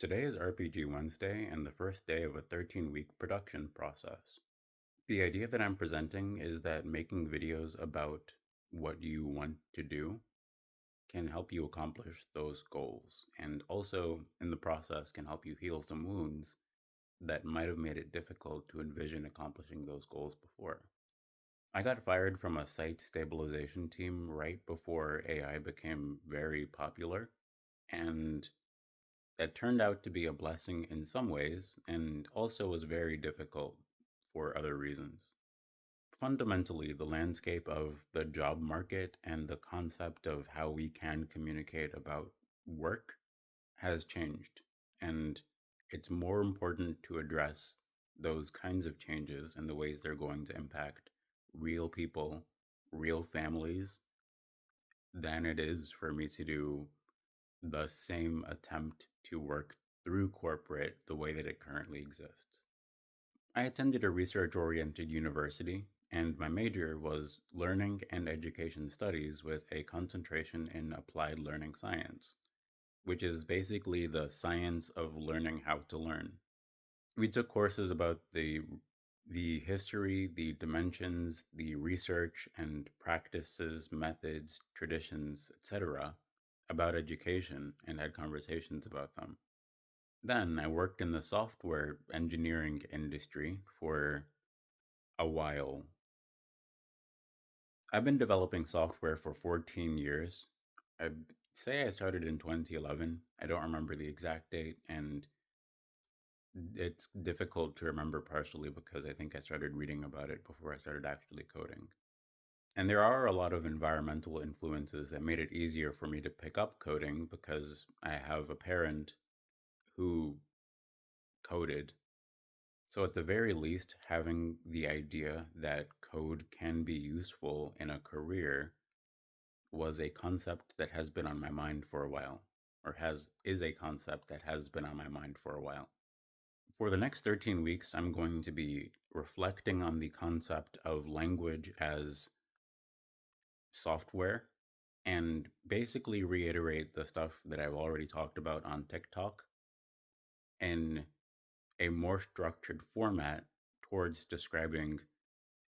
Today is RPG Wednesday and the first day of a 13-week production process. The idea that I'm presenting is that making videos about what you want to do can help you accomplish those goals, and also in the process can help you heal some wounds that might have made it difficult to envision accomplishing those goals before. I got fired from a site stabilization team right before AI became very popular, and that turned out to be a blessing in some ways and also was very difficult for other reasons. Fundamentally, the landscape of the job market and the concept of how we can communicate about work has changed, and it's more important to address those kinds of changes and the ways they're going to impact real people, real families, than it is for me to do the same attempt to work through corporate the way that it currently exists. I attended a research oriented university, and my major was learning and education studies with a concentration in applied learning science, which is basically the science of learning how to learn. We took courses about the history, the dimensions, the research and practices, methods, traditions, etc., about education and had conversations about them. Then I worked in the software engineering industry for a while. I've been developing software for 14 years. I say I started in 2011. I don't remember the exact date, and it's difficult to remember partially because I think I started reading about it before I started actually coding. And there are a lot of environmental influences that made it easier for me to pick up coding because I have a parent who coded. So, at the very least, having the idea that code can be useful in a career was a concept that has been on my mind for a while, or has is a concept that has been on my mind for a while. For the next 13 weeks, I'm going to be reflecting on the concept of language as software and basically reiterate the stuff that I've already talked about on TikTok in a more structured format towards describing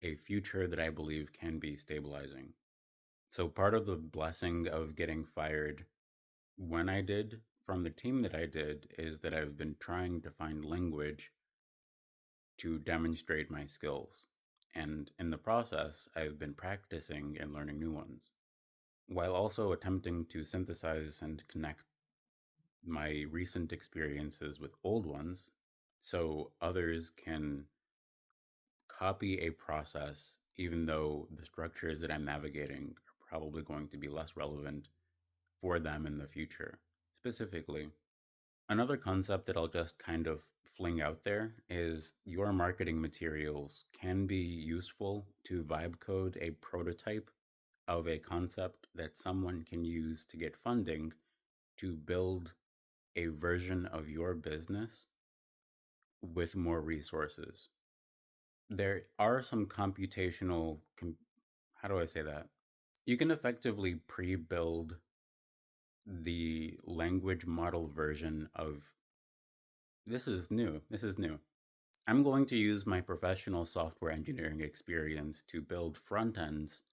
a future that I believe can be stabilizing. So, part of the blessing of getting fired when I did from the team that I did is that I've been trying to find language to demonstrate my skills. And in the process, I've been practicing and learning new ones, while also attempting to synthesize and connect my recent experiences with old ones so others can copy a process, even though the structures that I'm navigating are probably going to be less relevant for them in the future. Specifically, another concept that I'll just kind of fling out there is your marketing materials can be useful to vibe code a prototype of a concept that someone can use to get funding to build a version of your business with more resources. There are some how do I say that? You can effectively pre build the language model version of this is new. This is new. I'm going to use my professional software engineering experience to build front ends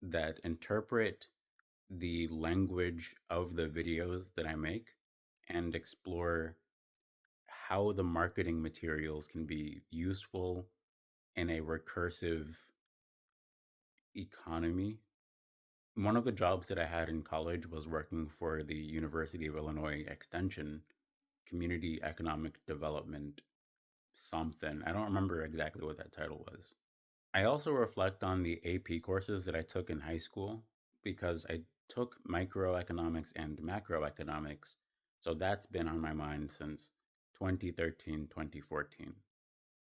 that interpret the language of the videos that I make and explore how the marketing materials can be useful in a recursive economy. One of the jobs that I had in college was working for the University of Illinois Extension Community Economic Development something. I don't remember exactly what that title was. I also reflect on the AP courses that I took in high school because I took microeconomics and macroeconomics. So that's been on my mind since 2013, 2014.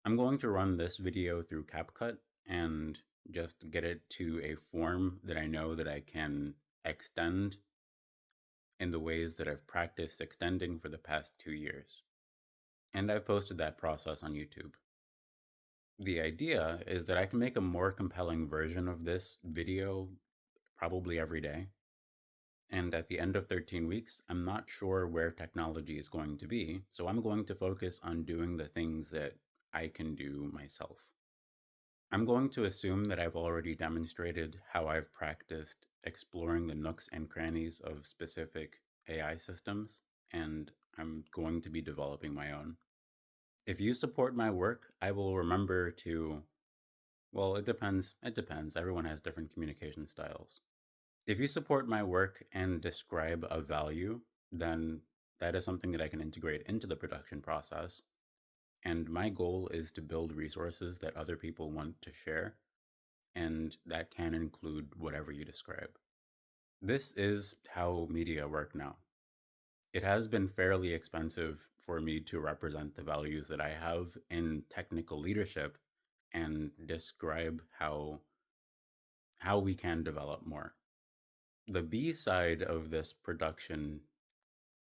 I'm going to run this video through CapCut and just get it to a form that I know that I can extend in the ways that I've practiced extending for the past 2 years. And I've posted that process on YouTube. The idea is that I can make a more compelling version of this video probably every day. And at the end of 13 weeks, I'm not sure where technology is going to be, so I'm going to focus on doing the things that I can do myself. I'm going to assume that I've already demonstrated how I've practiced exploring the nooks and crannies of specific AI systems, and I'm going to be developing my own. If you support my work, I will remember to, well, it depends. It depends. Everyone has different communication styles. If you support my work and describe a value, then that is something that I can integrate into the production process. And my goal is to build resources that other people want to share, and that can include whatever you describe. This is how media work now. It has been fairly expensive for me to represent the values that I have in technical leadership and describe how we can develop more. The B side of this production,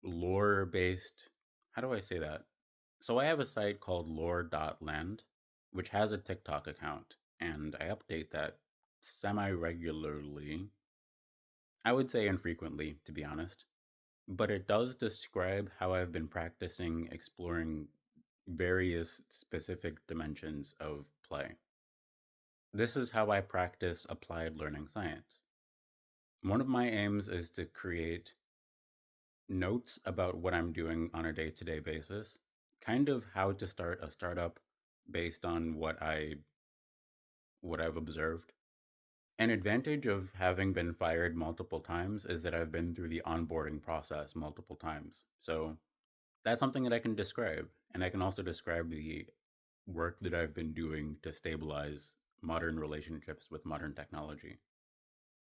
lore based, how do I say that? So I have a site called lore.land, which has a TikTok account, and I update that semi regularly. I would say infrequently, to be honest, but it does describe how I've been practicing exploring various specific dimensions of play. This is how I practice applied learning science. One of my aims is to create notes about what I'm doing on a day to day basis, kind of how to start a startup based on what I've observed. An advantage of having been fired multiple times is that I've been through the onboarding process multiple times. So that's something that I can describe. And I can also describe the work that I've been doing to stabilize modern relationships with modern technology.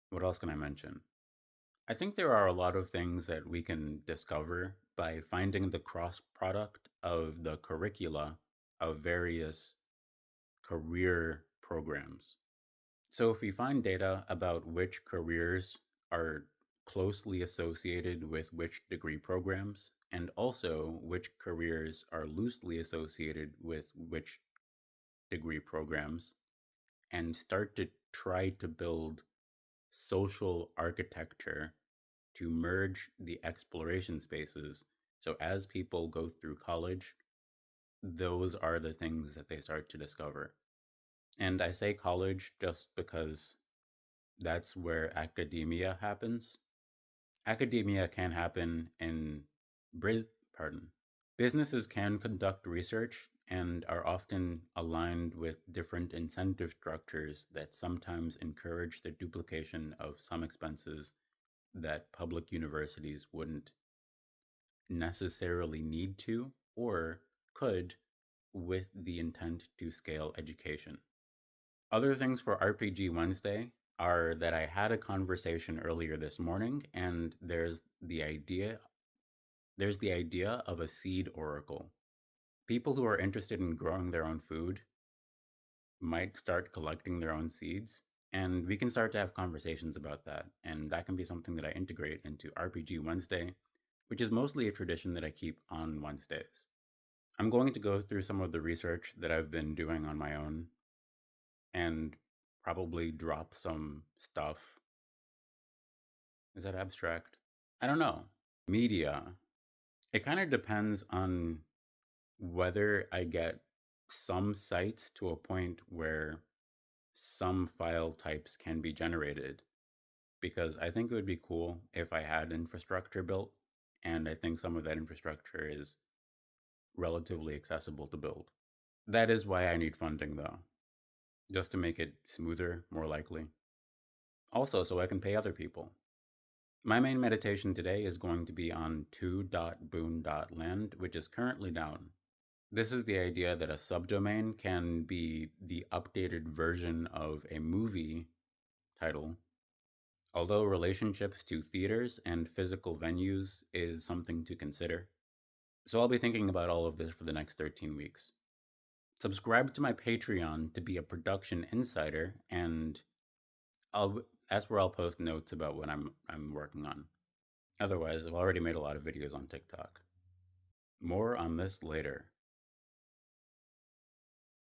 What else can I mention? I think there are a lot of things that we can discover by finding the cross product of the curricula of various career programs. So, if we find data about which careers are closely associated with which degree programs, and also which careers are loosely associated with which degree programs, and start to try to build social architecture to merge the exploration spaces. So as people go through college, those are the things that they start to discover. And I say college just because that's where academia happens. Academia can happen in pardon. Businesses can conduct research and are often aligned with different incentive structures that sometimes encourage the duplication of some expenses that public universities wouldn't necessarily need to or could with the intent to scale education. Other things for RPG Wednesday are that I had a conversation earlier this morning and there's the idea of a seed oracle. People who are interested in growing their own food might start collecting their own seeds, and we can start to have conversations about that. And that can be something that I integrate into RPG Wednesday, which is mostly a tradition that I keep on Wednesdays. I'm going to go through some of the research that I've been doing on my own and probably drop some stuff. Is that abstract? I don't know. Media. It kind of depends on whether I get some sites to a point where some file types can be generated. Because I think it would be cool if I had infrastructure built, and I think some of that infrastructure is relatively accessible to build. That is why I need funding, though, just to make it smoother, more likely. Also, so I can pay other people. My main meditation today is going to be on 2.boon.land, which is currently down. This is the idea that a subdomain can be the updated version of a movie title, although relationships to theaters and physical venues is something to consider. So I'll be thinking about all of this for the next 13 weeks. Subscribe to my Patreon to be a production insider, and that's where I'll post notes about what I'm working on. Otherwise, I've already made a lot of videos on TikTok. More on this later.